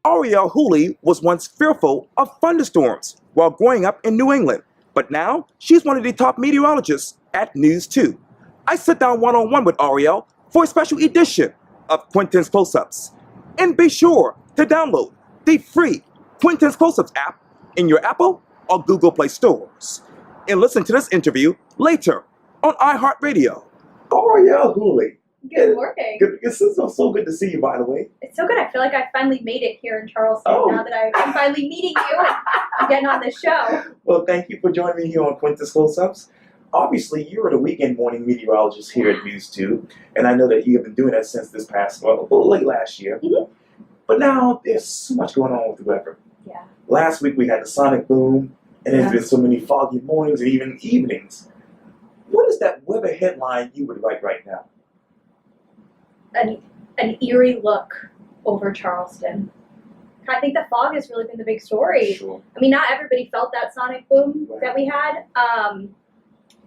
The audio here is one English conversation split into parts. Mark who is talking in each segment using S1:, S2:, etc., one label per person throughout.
S1: Arielle Whooley was once fearful of thunderstorms while growing up in New England, but now she's one of the top meteorologists at News 2. I sit down one-on-one with Arielle for a special edition of Quintin's Close-Ups. And be sure to download the free Quintin's Close-Ups app in your Apple or Google Play stores. And listen to this interview later on iHeartRadio. Arielle Whooley.
S2: Good morning.
S1: It's so good to see you, by the way.
S2: It's so good. I feel like I finally made it here in Charleston now that I'm finally meeting you and getting on this show.
S1: Well, thank you for joining me here on Quintin's Close-Ups. Obviously, you're the weekend morning meteorologist here at News 2, and I know that you have been doing that since this past, late last year.
S2: Mm-hmm.
S1: But now, there's so much going on with the weather.
S2: Yeah.
S1: Last week, we had the sonic boom, and there's been so many foggy mornings and even evenings. What is that weather headline you would write right now?
S2: An eerie look over Charleston. I think the fog has really been the big story.
S1: Sure.
S2: I mean, not everybody felt that sonic boom that we had.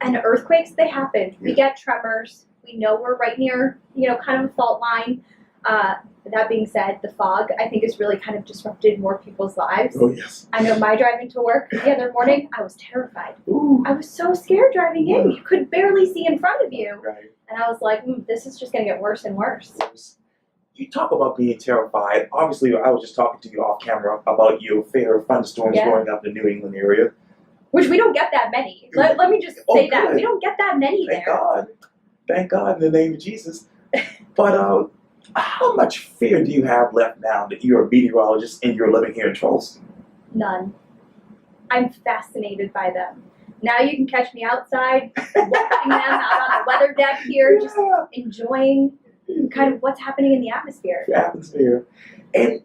S2: And earthquakes, they happen. We get tremors. We know we're right near, kind of a fault line. That being said, the fog, I think, has really kind of disrupted more people's lives.
S1: Oh, yes.
S2: I know my driving to work the other morning, I was terrified.
S1: Ooh.
S2: I was so scared driving in. You could barely see in front of you.
S1: Right.
S2: And I was like, this is just going to get worse and worse.
S1: You talk about being terrified. Obviously, I was just talking to you off camera about your fear of thunderstorms growing up in the New England area.
S2: Which we don't get that many. Let me just say that. We don't get that many
S1: Thank
S2: there.
S1: God. Thank God in the name of Jesus. But how much fear do you have left now that you're a meteorologist and you're living here in Charleston?
S2: None. I'm fascinated by them. Now you can catch me outside, watching them out on the weather deck here, just enjoying kind of what's happening in the atmosphere.
S1: The atmosphere. And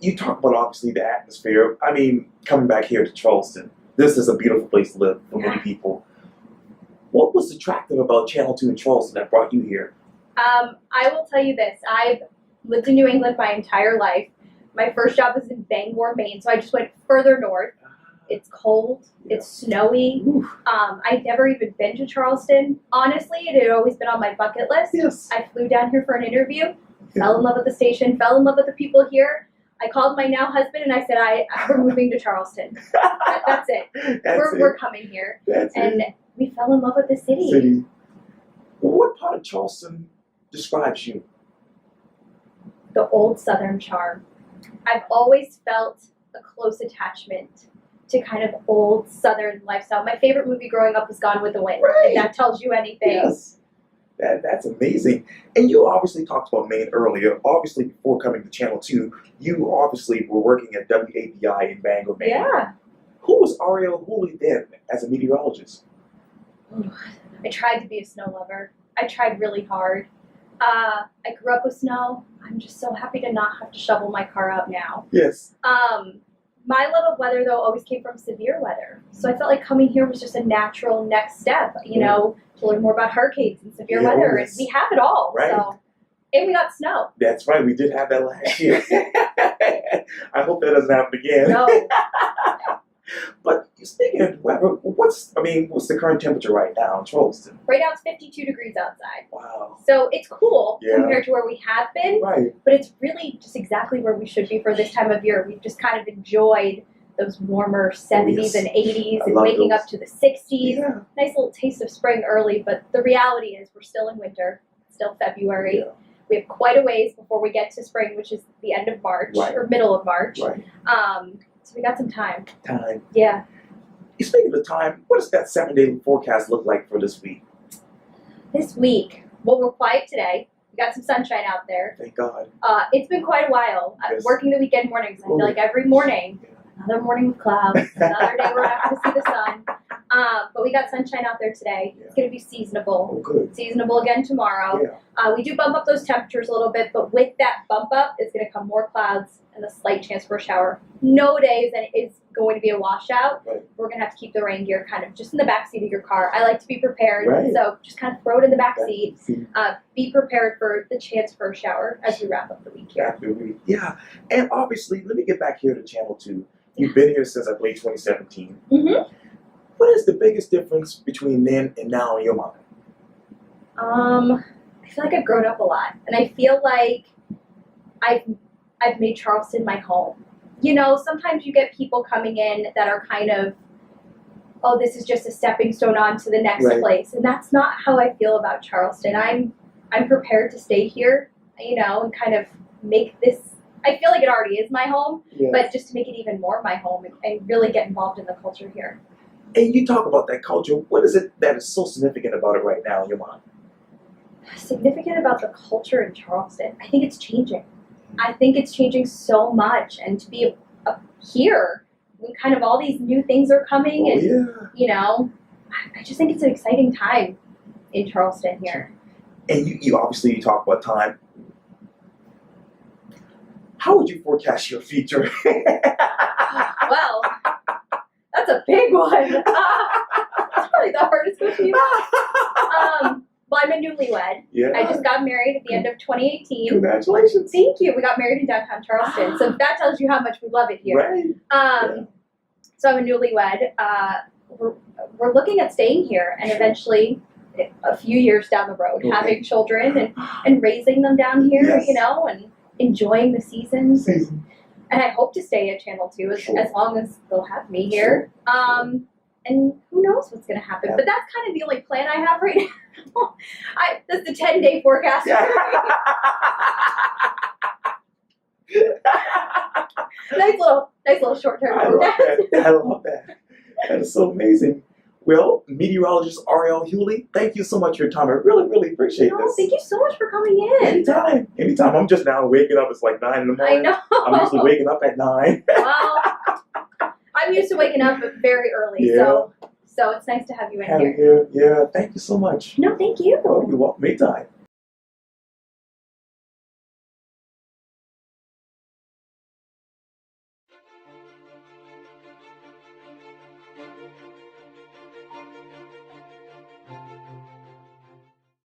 S1: you talk about, obviously, the atmosphere. I mean, coming back here to Charleston, this is a beautiful place to live for many people. What was attractive about Channel 2 in Charleston that brought you here?
S2: I will tell you this. I've lived in New England my entire life. My first job was in Bangor, Maine, so I just went further north. It's cold. It's snowy. I'd never even been to Charleston. Honestly, it had always been on my bucket list.
S1: Yes.
S2: I flew down here for an interview, fell in love with the station, fell in love with the people here. I called my now husband and I said, we're moving to Charleston. That's it. We're coming here. And we fell in love with the city.
S1: What part of Charleston describes you?
S2: The old Southern charm. I've always felt a close attachment to kind of old Southern lifestyle. My favorite movie growing up was Gone with the Wind.
S1: Right.
S2: If that tells you anything.
S1: Yes. That's amazing. And you obviously talked about Maine earlier. Obviously, before coming to Channel 2, you obviously were working at WABI in Bangor, Maine.
S2: Yeah.
S1: Who was Arielle Whooley then as a meteorologist?
S2: I tried to be a snow lover. I tried really hard. I grew up with snow. I'm just so happy to not have to shovel my car out now.
S1: Yes.
S2: My love of weather, though, always came from severe weather. So I felt like coming here was just a natural next step, to learn more about hurricanes and severe weather. And we have it all.
S1: Right.
S2: So, and we got snow.
S1: That's right. We did have that last year. I hope that doesn't happen again.
S2: No.
S1: But speaking of weather, what's the current temperature right now in Charleston?
S2: Right now it's 52 degrees outside.
S1: Wow.
S2: So it's cool compared to where we have been.
S1: Right.
S2: But it's really just exactly where we should be for this time of year. We've just kind of enjoyed those warmer 70s and 80s and waking up to the 60s.
S1: Yeah.
S2: Nice little taste of spring early, but the reality is we're still in winter. It's still February.
S1: Yeah.
S2: We have quite a ways before we get to spring, which is the end of March or middle of March.
S1: Right.
S2: So we got some time.
S1: Yeah. Speaking of time, what does that 7-day forecast look like for this week?
S2: This week, well, we're quiet today. We got some sunshine out there.
S1: Thank God.
S2: It's been quite a while. I'm working the weekend mornings. I feel like every morning, another morning with clouds, another day we're not going to see the sun. But we got sunshine out there today. It's going to be seasonable.
S1: Oh, good.
S2: Seasonable again tomorrow.
S1: Yeah.
S2: We do bump up those temperatures a little bit, but with that bump up, it's going to come more clouds and a slight chance for a shower. No days and it's going to be a washout.
S1: Right.
S2: We're going to have to keep the rain gear kind of just in the back seat of your car. I like to be prepared, so just kind of throw it in the back seat. Be prepared for the chance for a shower as we wrap up the week here.
S1: Yeah, and obviously, let me get back here to Channel 2. You've been here since, I believe, 2017.
S2: Mm-hmm.
S1: What is the biggest difference between then and now in your mind?
S2: I feel like I've grown up a lot, and I feel like I've I've made Charleston my home. You know, sometimes you get people coming in that are kind of, oh, this is just a stepping stone on to the next place. And that's not how I feel about Charleston. I'm prepared to stay here, you know, and kind of make this, I feel like it already is my home, but just to make it even more my home and really get involved in the culture here.
S3: And you talk about that culture. What is it that is so significant about it right now in your mind?
S2: Significant about the culture in Charleston? I think it's changing. I think it's changing so much. And to be here, when kind of all these new things are coming, you know, I just think it's an exciting time in Charleston here.
S3: And you obviously you talk about time. How would you forecast your future?
S2: Well, that's a big one. That's probably the hardest question. Well, I'm a newlywed. Yeah. I just got married at the end of 2018.
S3: Congratulations.
S2: Thank you. We got married in downtown Charleston. So that tells you how much we love it here.
S3: Right.
S2: So I'm a newlywed. We're looking at staying here and eventually, a few years down the road, having children and raising them down here, you know, and enjoying the seasons. And I hope to stay at Channel 2 as long as they'll have me here. And who knows what's going to happen. But that's kind of the only plan I have right now. That's the 10-day forecast. Nice little short-term forecast.
S3: I love that. That is so amazing. Well, meteorologist Arielle Whooley, thank you so much for your time. I really, really appreciate this.
S2: Thank you so much for coming in.
S3: Anytime. I'm just now waking up. It's like 9 in the morning.
S2: I know.
S3: I'm usually waking up at 9.
S2: Well, I'm used to waking up very early, so it's nice to have you in here.
S3: Yeah, thank you so much.
S2: No, thank you.
S3: Oh, you're welcome. Anytime.